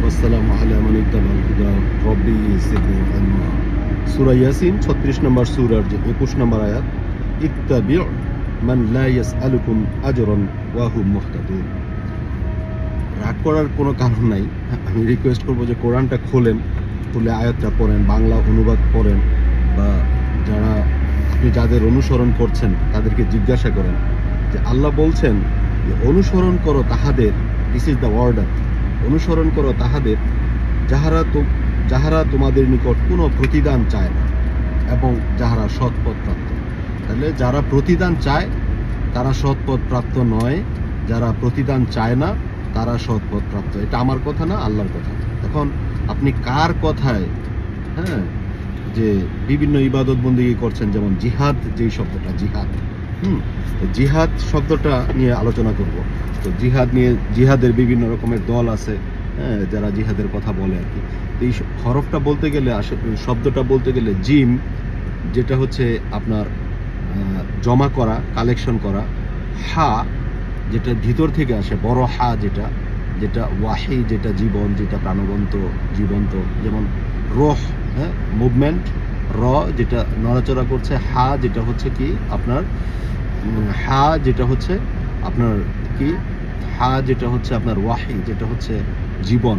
ওয়াসসালামু আলা মান ইত্তাবাল হুদা রব্বি জিদনি ইলমা। সূরা ইয়াসিন 36 নম্বর সূরার যে 21 নম্বর আয়াত, ইত্তাবিউ মান লা ইয়াসআলুকুম আজরান ওয়া হুম মুহতাদুন। রাগ করার কোনো কারণ নাই। আমি রিকোয়েস্ট করব যে কোরআনটা খোলেন, খুলে আয়াতটা পড়েন, বাংলা অনুবাদ পড়েন, বা যারা আপনি যাদের অনুসরণ করছেন তাদেরকে জিজ্ঞাসা করেন যে আল্লাহ বলছেন যে অনুসরণ করো তাহাদের, দিস ইজ দ্য অর্ডার, অনুসরণ করো তাহাদের যাহারা তোমাদের নিকট কোনো প্রতিদান চায় না এবং যাহারা সৎপথ প্রাপ্ত। তাহলে যারা প্রতিদান চায় তারা সৎপথ প্রাপ্ত নয়, যারা প্রতিদান চায় না তারা সৎপথ প্রাপ্ত। এটা আমার কথা না, আল্লাহর কথা। এখন আপনি কার কথায় যে বিভিন্ন ইবাদত বন্দেগী করছেন, যেমন জিহাদ, যেই শব্দটা জিহাদ, জিহাদ শব্দটা নিয়ে আলোচনা করব। তো জিহাদ নিয়ে, জিহাদের বিভিন্ন রকমের দল আছে, যারা জিহাদের কথা বলে আর কি। এই হরফটা বলতে গেলে, শব্দটা বলতে গেলে জিম, যেটা হচ্ছে আপনার জমা করা, কালেকশন করা, হা যেটা ভিতর থেকে আসে, বড় হা যেটা ওয়াহি, যেটা জীবন, যেটা প্রাণবন্ত, জীবন্ত, যেমন রোহ, মুভমেন্ট, র যেটা নড়াচড়া করছে, হা যেটা হচ্ছে কি আপনার ওয়াহি, যেটা হচ্ছে জীবন,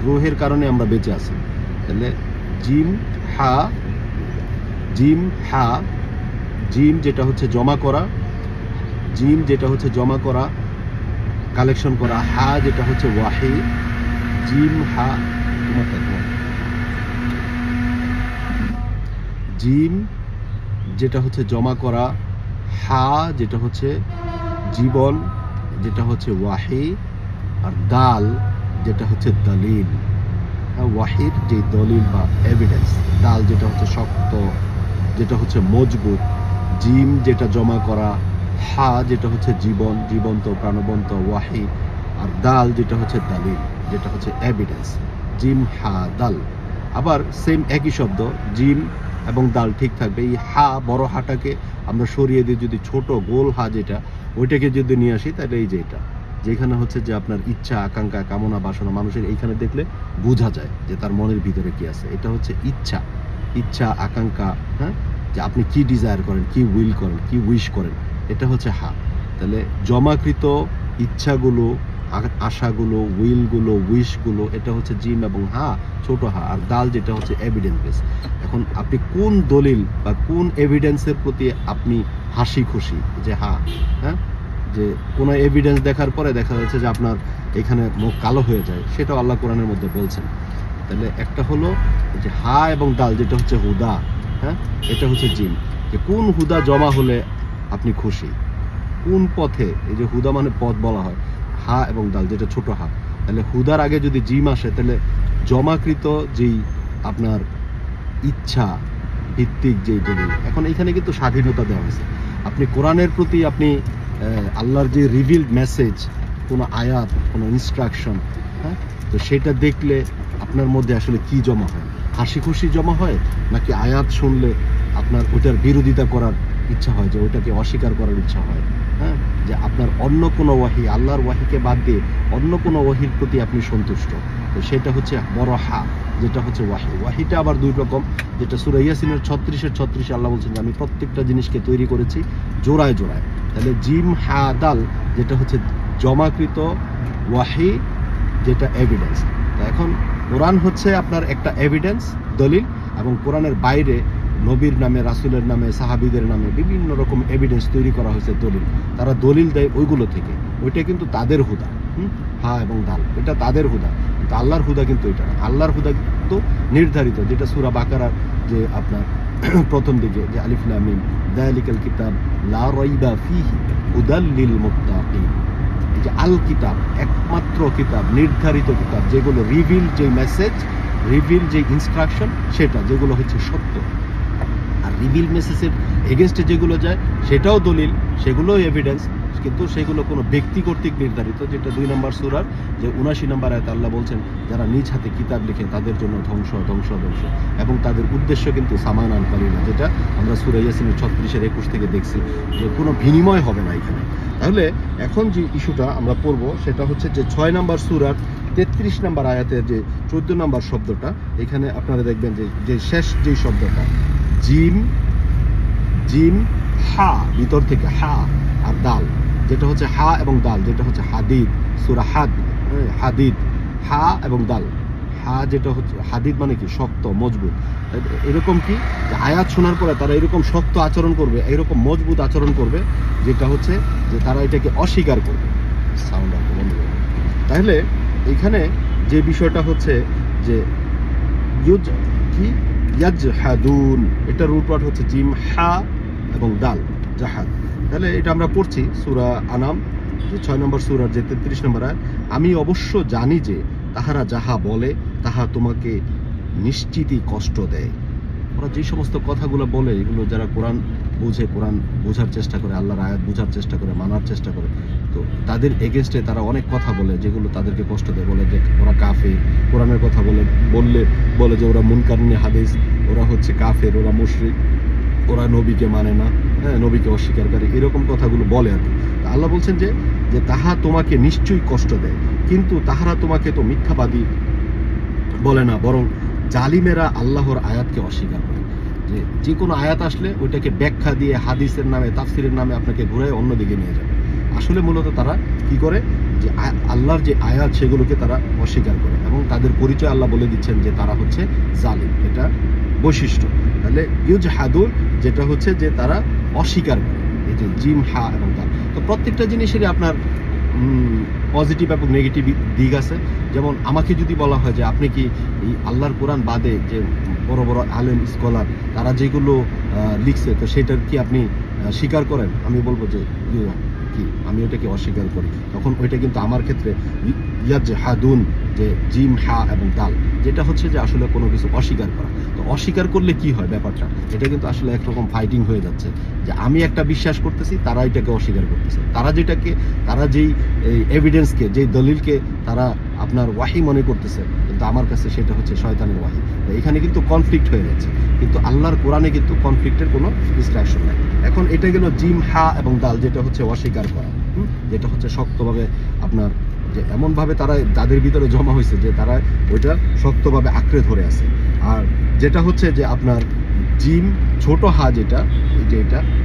রোহের কারণে আমরা বেঁচে আছি। তাহলে জিম হা, জিম যেটা হচ্ছে জমা করা, কালেকশন করা, হা যেটা হচ্ছে ওয়াহি, জিম হা, জিম যেটা হচ্ছে জমা করা, হা যেটা হচ্ছে জীবন, যেটা হচ্ছে ওয়াহি, আর দাল যেটা হচ্ছে দলিল। ওয়াহির যে দলিল বা এভিডেন্স, দাল যেটা হচ্ছে শক্ত, যেটা হচ্ছে মজবুত, জিম যেটা জমা করা, হা যেটা হচ্ছে জীবন, জীবন্ত, প্রাণবন্ত, ওয়াহি, আর দাল যেটা হচ্ছে দলিল, যেটা হচ্ছে এভিডেন্স। জিম হা দাল, আবার সেম একই শব্দ, জিম এবং দাল ঠিক থাকবে। এই হা, বড় হাটাকে আমরা সরিয়ে দিয়ে যদি ছোট গোল হা যেটা, ওইটাকে যদি নিয়ে আসি, তাহলে এই যে এটা, যেখানে হচ্ছে যে আপনার ইচ্ছা, আকাঙ্ক্ষা, কামনা, বাসনা, মানুষের এইখানে দেখলে বোঝা যায় যে তার মনের ভিতরে কি আছে। এটা হচ্ছে ইচ্ছা, আকাঙ্ক্ষা, যে আপনি কি ডিজায়ার করেন, কি উইল করেন, কি উইশ করেন, এটা হচ্ছে হা। তাহলে জমাকৃত ইচ্ছাগুলো, আশাগুলো, উইলগুলো, উইশগুলো, এটা হচ্ছে জিম এবং হা, ছোট হা, আর দাল যেটা হচ্ছে এভিডেন্স বেস। এখন আপনি কোন দলিল বা কোন এভিডেন্সের প্রতি আপনি হাসি খুশি, যে যে কোনো এভিডেন্স দেখার পরে দেখা যাচ্ছে যে আপনার এখানে মুখ কালো হয়ে যায়, সেটাও আল্লাহ কোরআনের মধ্যে বলছেন। তাহলে একটা হলো যে হা এবং দাল যেটা হচ্ছে হুদা, এটা হচ্ছে জিম, যে কোন হুদা জমা হলে আপনি খুশি, কোন পথে, এই যে হুদা মানে পথ বলা হয়, হা এবং দাল যেটা ছোট হা। তাহলে হুদার আগে যদি জিম আসে, তাহলে জমাকৃত যেই আপনার ইচ্ছা ভিত্তিক যেই দলিল। এখন এখানে কিন্তু স্বাধীনতা দেওয়া হয়েছে, আপনি কোরআনের প্রতি, আপনি আল্লাহর যে রিভিলড মেসেজ, কোনো আয়াত, কোনো ইনস্ট্রাকশন, তো সেটা দেখলে আপনার মধ্যে আসলে কি জমা হয়, হাসি খুশি জমা হয়, নাকি আয়াত শুনলে আপনার ওটার বিরোধিতা করার ইচ্ছা হয়, যে ওটাকে অস্বীকার করার ইচ্ছা হয়, যে আপনার অন্য কোনো ওয়াহি, আল্লাহর ওয়াহিকে বাদ দিয়ে অন্য কোনো ওয়াহির প্রতি আপনি সন্তুষ্ট। তো সেটা হচ্ছে বড় হা, যেটা হচ্ছে ওয়াহি। ওয়াহিটা আবার দুই রকম, যেটা সূরা ইয়াসিনের 36 আল্লাহ বলছেন যে আমি প্রত্যেকটা জিনিসকে তৈরি করেছি জোড়ায় জোড়ায়। তাহলে জিম হা দাল যেটা হচ্ছে জমাকৃত ওয়াহি, যেটা এভিডেন্স। তো এখন কোরআন হচ্ছে আপনার একটা এভিডেন্স, দলিল, এবং কোরআনের বাইরে নবীর নামে, রাসূলের নামে, সাহাবীদের নামে বিভিন্ন রকম এভিডেন্স তৈরি করা হয়েছে, দলিল। তারা দলিল দেয় ওইগুলো থেকে, ওইটা কিন্তু তাদের হুদা, হা এবং দাল, এটা তাদের হুদা। কিন্তু আল্লাহর হুদা কিন্তু এটা না। আল্লাহর হুদা কিন্তু নির্ধারিত, যেটা সূরা বাকারার যে আপনার প্রথম দিকে, যে আলিফ লাম মিম যালিকাল কিতাব লা রাইবা ফীহি হুদাল লিল মুত্তাকিন। এই যে আল কিতাব, একমাত্র কিতাব, নির্ধারিত কিতাব, যেগুলো রিভিল যে মেসেজ, রিভিল যে ইনস্ট্রাকশন, সেটা যেগুলো হচ্ছে সত্য। আর রিভিল মেসেজের এগেনস্টে যেগুলো যায় সেটাও দলিল, সেগুলোও এভিডেন্স, কিন্তু সেগুলো কোনো ব্যক্তি কর্তৃক নির্ধারিত, যেটা 2 নম্বর সূরার যে 79 নম্বর আয়াতে আল্লাহ বলছেন যারা নিজ হাতে কিতাব লিখে তাদের জন্য ধ্বংস ধ্বংস ধ্বংস, এবং তাদের উদ্দেশ্য কিন্তু সামানান কালিলা, যেটা আমরা সূরা ইয়াসিনের 36 এর 21 থেকে দেখছি যে কোনো বিনিময় হবে না এখানে। তাহলে এখন যে ইস্যুটা আমরা পড়ব সেটা হচ্ছে যে 6 নম্বর সূরার 33 নম্বর আয়াতের যে 14 নম্বর শব্দটা, এখানে আপনারা দেখবেন যে শেষ যে শব্দটা জিম জিম হা, ভিতর থেকে হা আর দাল, যেটা হচ্ছে হা এবং দাল, যেটা হচ্ছে হাদিদ, সূরা হাদিদ, হা এবং দাল। হা যেটা হচ্ছে হাদিদ মানে কি শক্ত মজবুত, এরকম কি যে আয়াত শোনার পরে তারা এরকম শক্ত আচরণ করবে, এরকম মজবুত আচরণ করবে, যেটা হচ্ছে যে তারা এটাকে অস্বীকার করবে। সাউন্ড আর বন্ধ করবে। তাহলে এখানে যে বিষয়টা হচ্ছে যে ইয়াজহাদুন, এটার রুট ওয়ার্ড হচ্ছে জিম হা এবং দাল, জাহাদ। তাহলে এটা আমরা পড়ছি সূরা আনাম যে 6 নম্বর সূরার যে 33 নম্বর আয়াত, আমি অবশ্য জানি যে তাহারা যাহা বলে তাহা তোমাকে নিশ্চিতই কষ্ট দেয়। ওরা যে সমস্ত কথাগুলো বলে, এগুলো যারা কোরআন বুঝে, কোরআন বোঝার চেষ্টা করে, আল্লাহর আয়াত বোঝার চেষ্টা করে, মানার চেষ্টা করে, তো তাদের এগেনস্টে তারা অনেক কথা বলে যেগুলো তাদেরকে কষ্ট দেয়। বলে যে ওরা কাফের, কোরআনের কথা বলে যে ওরা মুনকারিনে হাদিস, ওরা হচ্ছে কাফের, ওরা মুশরিক, ওরা নবীকে মানে না, হ্যাঁ, নবীকে অস্বীকারী, এরকম কথাগুলো বলে আর কি। আল্লাহ বলছেন যে তাহা তোমাকে নিশ্চয়ই কষ্ট দেয়, কিন্তু তাহারা তোমাকে তো মিথ্যাবাদী বলে না, বরং জালিমেরা আল্লাহর আয়াতকে অস্বীকার করে। যে কোনো আয়াত আসলে ওইটাকে ব্যাখ্যা দিয়ে হাদিসের নামে, তাফসিরের নামে আপনাকে ঘুরে অন্যদিকে নিয়ে যাবে। আসলে মূলত তারা কি করে, যে আল্লাহর যে আয়াত সেগুলোকে তারা অস্বীকার করে, এবং তাদের পরিচয় আল্লাহ বলে দিচ্ছেন যে তারা হচ্ছে জালিম, এটা বৈশিষ্ট্য। তাহলে ইউজহাদুন যেটা হচ্ছে যে তারা অস্বীকার করে, এই যে জিম হা এবং দাল। তো প্রত্যেকটা জিনিসেরই আপনার পজিটিভ এবং নেগেটিভ দিক আছে। যেমন আমাকে যদি বলা হয় যে আপনি কি এই আল্লাহর কোরআন বাদে যে বড় বড় আলেম স্কলার তারা যেগুলো লিখছে, তো সেটার কি আপনি স্বীকার করেন? আমি বলবো যে কি আমি ওটাকে অস্বীকার করি। তখন ওইটা কিন্তু আমার ক্ষেত্রে ইয়াজহাদুন, যে জিম হা এবং দাল, যেটা হচ্ছে যে আসলে কোনো কিছু অস্বীকার করা। তো অস্বীকার করলে কি হয় ব্যাপারটা, এটা কিন্তু আসলে একরকম ফাইটিং হয়ে যাচ্ছে, যে আমি একটা বিশ্বাস করতেছি, তারা এটাকে অস্বীকার করতেছে। তারা যেই এভিডেন্সকে, যেই দলিলকে তারা আপনার ওয়াহি মনে করতেছে, কিন্তু আমার কাছে সেটা হচ্ছে শয়তানের ওয়াহি। এখানে কিন্তু কনফ্লিক্ট হয়ে যাচ্ছে, কিন্তু আল্লাহর কোরআনে কিন্তু কনফ্লিক্টের কোনো ইনস্ট্রাকশন নাই। এখন এটা গেল জিম হা এবং দাল, যেটা হচ্ছে অস্বীকার করা, যেটা হচ্ছে শক্তভাবে আপনার যে এমনভাবে তারা তাদের ভিতরে জমা হয়েছে যে তারা ওইটা শক্তভাবে আঁকড়ে ধরে আছে। আর যেটা হচ্ছে যে আপনার জিম ছোট হা, যেটা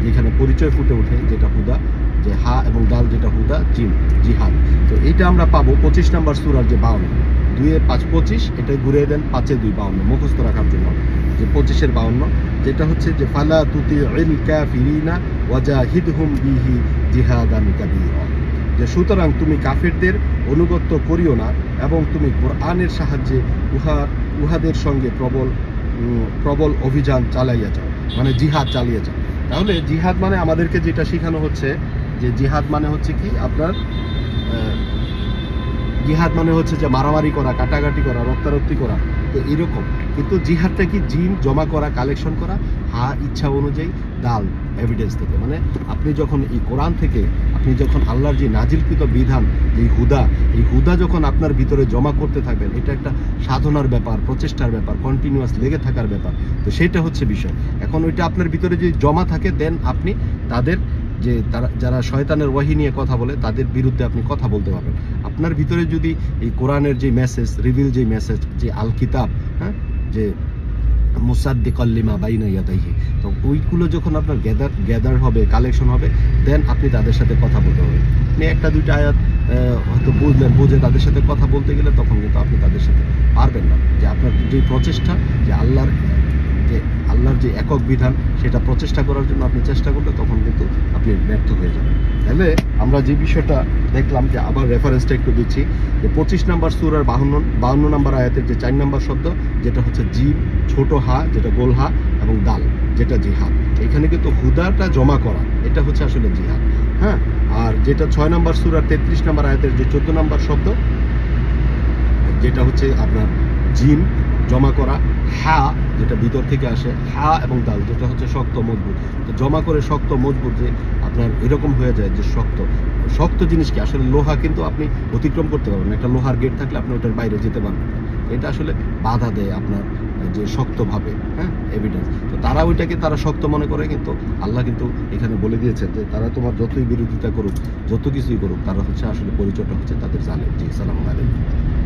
যেখানে পরিচয় ফুটে ওঠে, যেটা হুদা, যে হা এবং দাল যেটা হুদা, জিম জিহাদ। তো এইটা আমরা পাবো 25 নম্বর সূরার যে 52, 2-5 25, এটাই ঘুরিয়ে দেন 5-2 52 মুখস্থ রাখার জন্য, যে 25-এর 52, যেটা হচ্ছে যে ফালা তুতিউল কাফিরিনা ওয়াজাহিদহুম বিহি জিহাদান কাবীরা, যে সুতরাং তুমি কাফেরদের অনুগত্য করিও না, এবং তুমি কোরআনের সাহায্যে উহাদের সঙ্গে প্রবল অভিযান চালাইয়া যাও, মানে জিহাদ চালিয়ে যাও। তাহলে জিহাদ মানে আমাদেরকে যেটা শেখানো হচ্ছে, যে জিহাদ মানে হচ্ছে কি আপনার জিহাদ মানে হচ্ছে যে মারামারি করা, কাটাকাটি করা, রক্তারক্তি করা, তো এরকম। কিন্তু জিহাদটা কি জিম জমা করা, কালেকশন করা, হা ইচ্ছা অনুযায়ী, দাল এভিডেন্স থেকে। মানে আপনি যখন এই কোরআন থেকে, আপনি যখন আল্লাহর যে নাজিলকৃত বিধান, এই হুদা যখন আপনার ভিতরে জমা করতে থাকবেন, এটা একটা সাধনার ব্যাপার, প্রচেষ্টার ব্যাপার, কন্টিনিউয়াস লেগে থাকার ব্যাপার। তো সেটা হচ্ছে বিষয়। এখন ওইটা আপনার ভিতরে যদি জমা থাকে, দেন আপনি তাদের যে যারা শয়তানের ওয়াহি নিয়ে কথা বলে তাদের বিরুদ্ধে আপনি কথা বলতে পারবেন। আপনার ভিতরে যদি এই কোরআনের যে মেসেজ, রিভিল যে মেসেজ, যে আল কিতাব, হ্যাঁ, যে মুসাদ্দিকাল লিমা বাইনা ইয়াদাইহি, তো ওইগুলো যখন আপনার গ্যাদার হবে, কালেকশন হবে, দেন আপনি তাদের সাথে কথা বলতে পারবেন। আপনি একটা দুইটা আয়াত হয়তো বুঝে তাদের সাথে কথা বলতে গেলে তখন কিন্তু আপনি তাদের সাথে পারবেন না। যে আপনার যে প্রচেষ্টা, যে আল্লাহর যে একক বিধান, সেটা প্রচেষ্টা করার জন্য আপনি চেষ্টা করলে তখন কিন্তু আপনি ব্যর্থ হয়ে যাবেন। তাহলে আমরা যে বিষয়টা দেখলাম, যে আবার রেফারেন্সটা একটু দিচ্ছি, যে 25 নম্বর সূরার 52 নম্বর আয়াতের যে 4 নম্বর শব্দ, যেটা হচ্ছে জিম ছোট হা, যেটা গোল হা, এবং দাল যেটা জিহাদ। এখানে কিন্তু হুদাটা জমা করা, এটা হচ্ছে আসলে জিহাদ, হ্যাঁ। আর যেটা 6 নম্বর সূরার 33 নম্বর আয়াতের যে 14 নম্বর শব্দ, যেটা হচ্ছে আপনার জিম জমা করা, হা যেটা ভিতর থেকে আসে, হা এবং দাল যেটা হচ্ছে শক্ত মজবুত। তো জমা করে শক্ত মজবুত যে আপনার আপনার এরকম হয়ে যায় যে শক্ত শক্ত জিনিস কি আসলে লোহা কিন্তু আপনি অতিক্রম করতে পারবেন না। একটা লোহার গেট থাকলে আপনি ওটার বাইরে যেতে পারবেন না। এটা আসলে বাধা দেয় আপনার যে শক্তভাবে, হ্যাঁ, এভিডেন্স। তো তারা ওইটাকে তারা শক্ত মনে করে, কিন্তু আল্লাহ কিন্তু এখানে বলে দিয়েছেন যে তারা তোমার যতই বিরোধিতা করুক, যত কিছুই করুক, তারা হচ্ছে আসলে পরিচয়টা হচ্ছে তাদের জালেম। জি, সালাম।